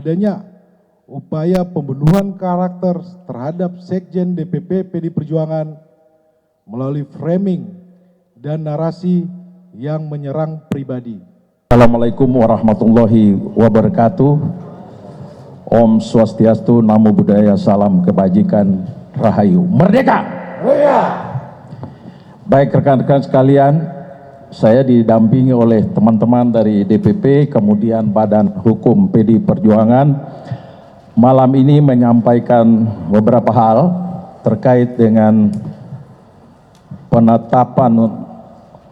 adanya upaya pembunuhan karakter terhadap Sekjen DPP PD Perjuangan melalui framing dan narasi yang menyerang pribadi. Assalamualaikum warahmatullahi wabarakatuh. Om Swastiastu, Namo Buddhaya, Salam Kebajikan, Rahayu, Merdeka! Baik rekan-rekan sekalian, saya didampingi oleh teman-teman dari DPP, kemudian Badan Hukum PD Perjuangan, malam ini menyampaikan beberapa hal terkait dengan penetapan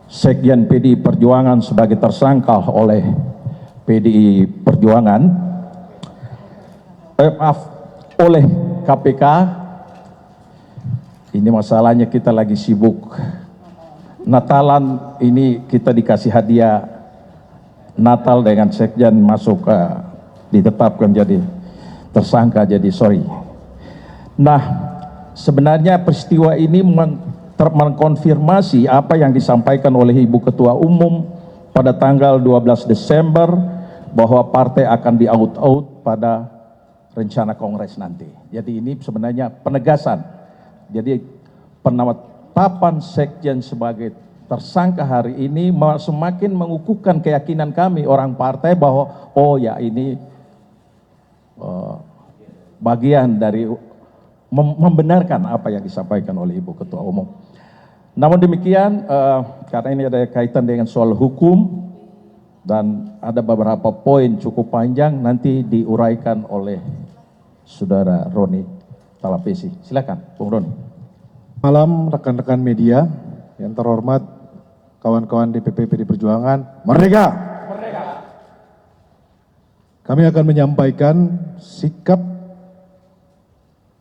Sekjen PDI Perjuangan sebagai tersangka oleh PDI Perjuangan, oleh KPK. Ini masalahnya kita lagi sibuk Natalan, ini kita dikasih hadiah Natal dengan Sekjen masuk ditetapkan jadi tersangka, jadi sorry. Nah, sebenarnya peristiwa ini mengkonfirmasi apa yang disampaikan oleh Ibu Ketua Umum pada tanggal 12 Desember bahwa partai akan di-out pada rencana kongres nanti. Jadi ini sebenarnya penegasan. Jadi penetapan Sekjen sebagai tersangka hari ini semakin mengukuhkan keyakinan kami orang partai bahwa oh ya ini bagian dari membenarkan apa yang disampaikan oleh Ibu Ketua Umum. Namun demikian, karena ini ada kaitan dengan soal hukum dan ada beberapa poin cukup panjang, nanti diuraikan oleh Saudara Roni Talapesi. Silakan, Bung Roni. Malam rekan-rekan media yang terhormat, kawan-kawan DPP PD Perjuangan, Merdeka! Merdeka! Kami akan menyampaikan sikap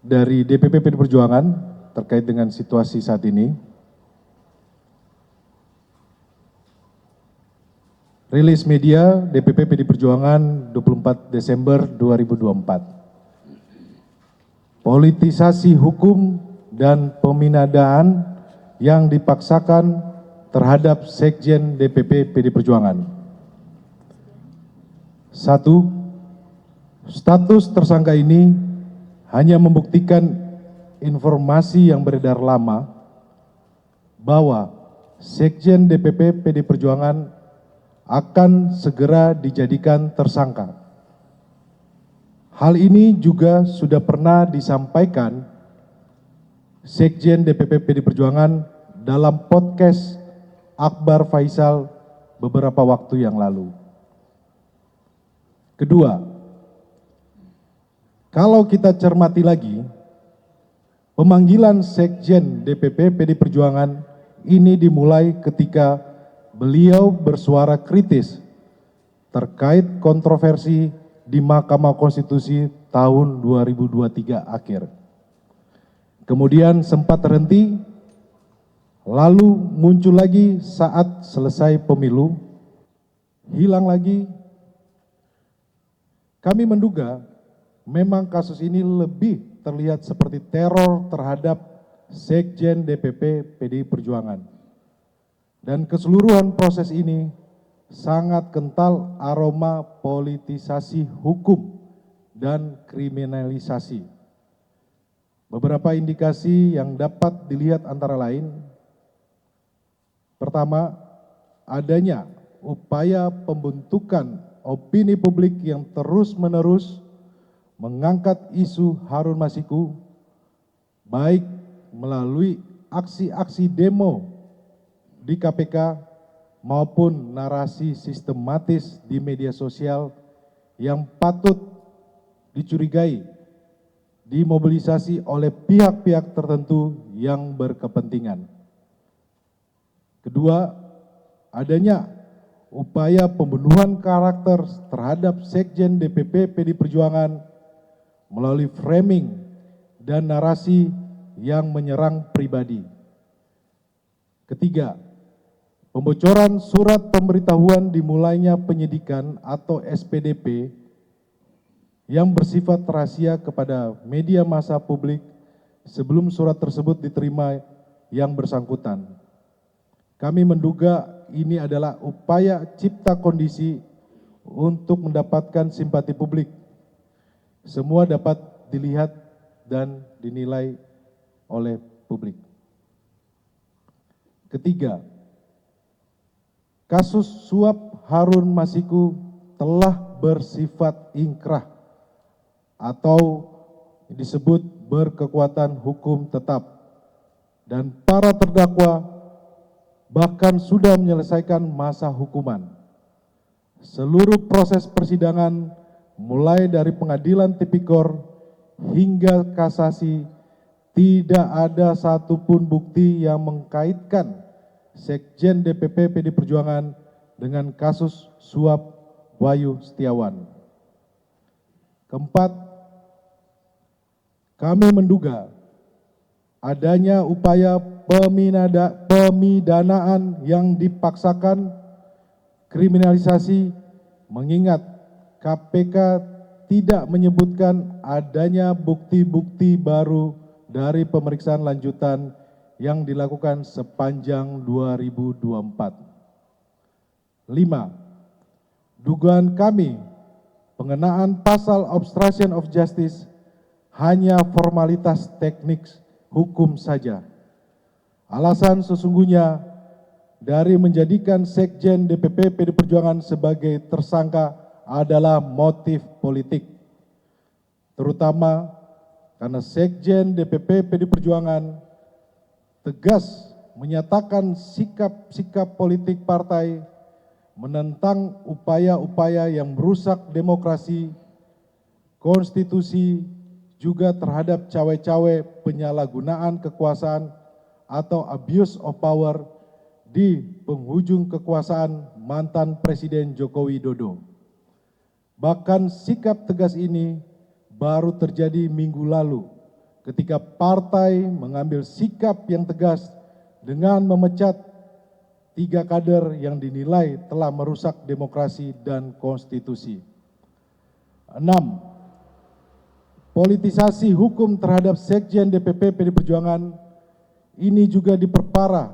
dari DPP PD Perjuangan terkait dengan situasi saat ini. Rilis media DPP PD Perjuangan 24 Desember 2024. Politisasi hukum dan peminadaan yang dipaksakan terhadap Sekjen DPP PD Perjuangan. 1. Status tersangka ini hanya membuktikan informasi yang beredar lama bahwa Sekjen DPP PD Perjuangan akan segera dijadikan tersangka. Hal ini juga sudah pernah disampaikan Sekjen DPP PD Perjuangan dalam podcast Akbar Faisal beberapa waktu yang lalu. Kedua, kalau kita cermati lagi, pemanggilan Sekjen DPP PD Perjuangan ini dimulai ketika beliau bersuara kritis terkait kontroversi di Mahkamah Konstitusi tahun 2023 akhir. Kemudian sempat terhenti, lalu muncul lagi saat selesai pemilu, hilang lagi. Kami menduga memang kasus ini lebih terlihat seperti teror terhadap Sekjen DPP PDI Perjuangan. Dan keseluruhan proses ini sangat kental aroma politisasi hukum dan kriminalisasi. Beberapa indikasi yang dapat dilihat antara lain, pertama, adanya upaya pembentukan opini publik yang terus-menerus mengangkat isu Harun Masiku, baik melalui aksi-aksi demo di KPK maupun narasi sistematis di media sosial yang patut dicurigai dimobilisasi oleh pihak-pihak tertentu yang berkepentingan. Kedua, adanya upaya pembunuhan karakter terhadap Sekjen DPP PD Perjuangan melalui framing dan narasi yang menyerang pribadi. Ketiga, pembocoran surat pemberitahuan dimulainya penyidikan atau SPDP yang bersifat rahasia kepada media massa publik sebelum surat tersebut diterima yang bersangkutan. Kami menduga ini adalah upaya cipta kondisi untuk mendapatkan simpati publik semua dapat dilihat dan dinilai oleh publik. Ketiga, kasus suap Harun Masiku telah bersifat ingkrah atau disebut berkekuatan hukum tetap, dan para terdakwa bahkan sudah menyelesaikan masa hukuman. Seluruh proses persidangan mulai dari pengadilan tipikor hingga kasasi tidak ada satupun bukti yang mengkaitkan Sekjen DPP PD Perjuangan dengan kasus suap Wahyu Setiawan. Keempat, kami menduga adanya upaya pemidanaan yang dipaksakan, kriminalisasi, mengingat KPK tidak menyebutkan adanya bukti-bukti baru dari pemeriksaan lanjutan yang dilakukan sepanjang 2024. 5. Dugaan kami pengenaan pasal obstruction of justice hanya formalitas teknik hukum saja. Alasan sesungguhnya dari menjadikan Sekjen DPP PD Perjuangan sebagai tersangka adalah motif politik, terutama karena Sekjen DPP PD Perjuangan tegas menyatakan sikap-sikap politik partai menentang upaya-upaya yang merusak demokrasi, konstitusi, juga terhadap cawe-cawe penyalahgunaan kekuasaan atau abuse of power di penghujung kekuasaan mantan Presiden Joko Widodo. Bahkan sikap tegas ini baru terjadi minggu lalu ketika partai mengambil sikap yang tegas dengan memecat 3 kader yang dinilai telah merusak demokrasi dan konstitusi. 6. Politisasi hukum terhadap Sekjen DPP PD Perjuangan ini juga diperparah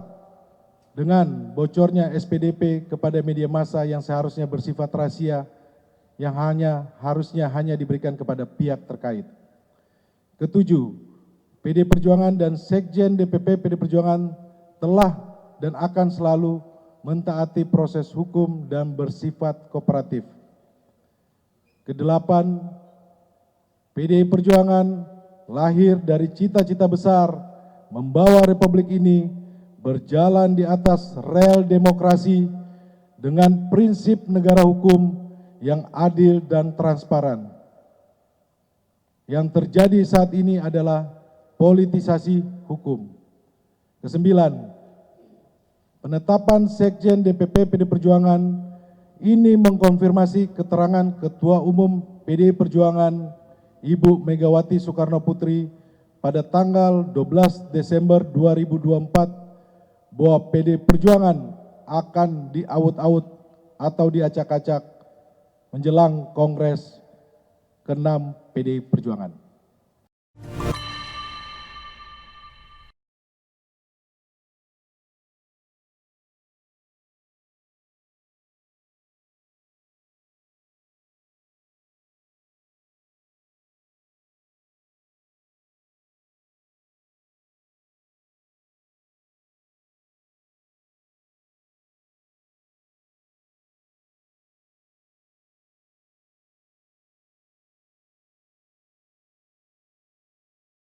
dengan bocornya SPDP kepada media massa yang seharusnya bersifat rahasia, yang harusnya hanya diberikan kepada pihak terkait. Ketujuh, PD Perjuangan dan Sekjen DPP PD Perjuangan telah dan akan selalu mentaati proses hukum dan bersifat kooperatif. Kedelapan, PDI Perjuangan lahir dari cita-cita besar membawa republik ini berjalan di atas rel demokrasi dengan prinsip negara hukum yang adil dan transparan. Yang terjadi saat ini adalah politisasi hukum. Kesembilan, penetapan Sekjen DPP PD Perjuangan ini mengkonfirmasi keterangan Ketua Umum PDI Perjuangan Ibu Megawati Soekarno Putri pada tanggal 12 Desember 2024 bahwa PD Perjuangan akan diaut-aut atau diacak-acak menjelang Kongres ke-6 PDI Perjuangan.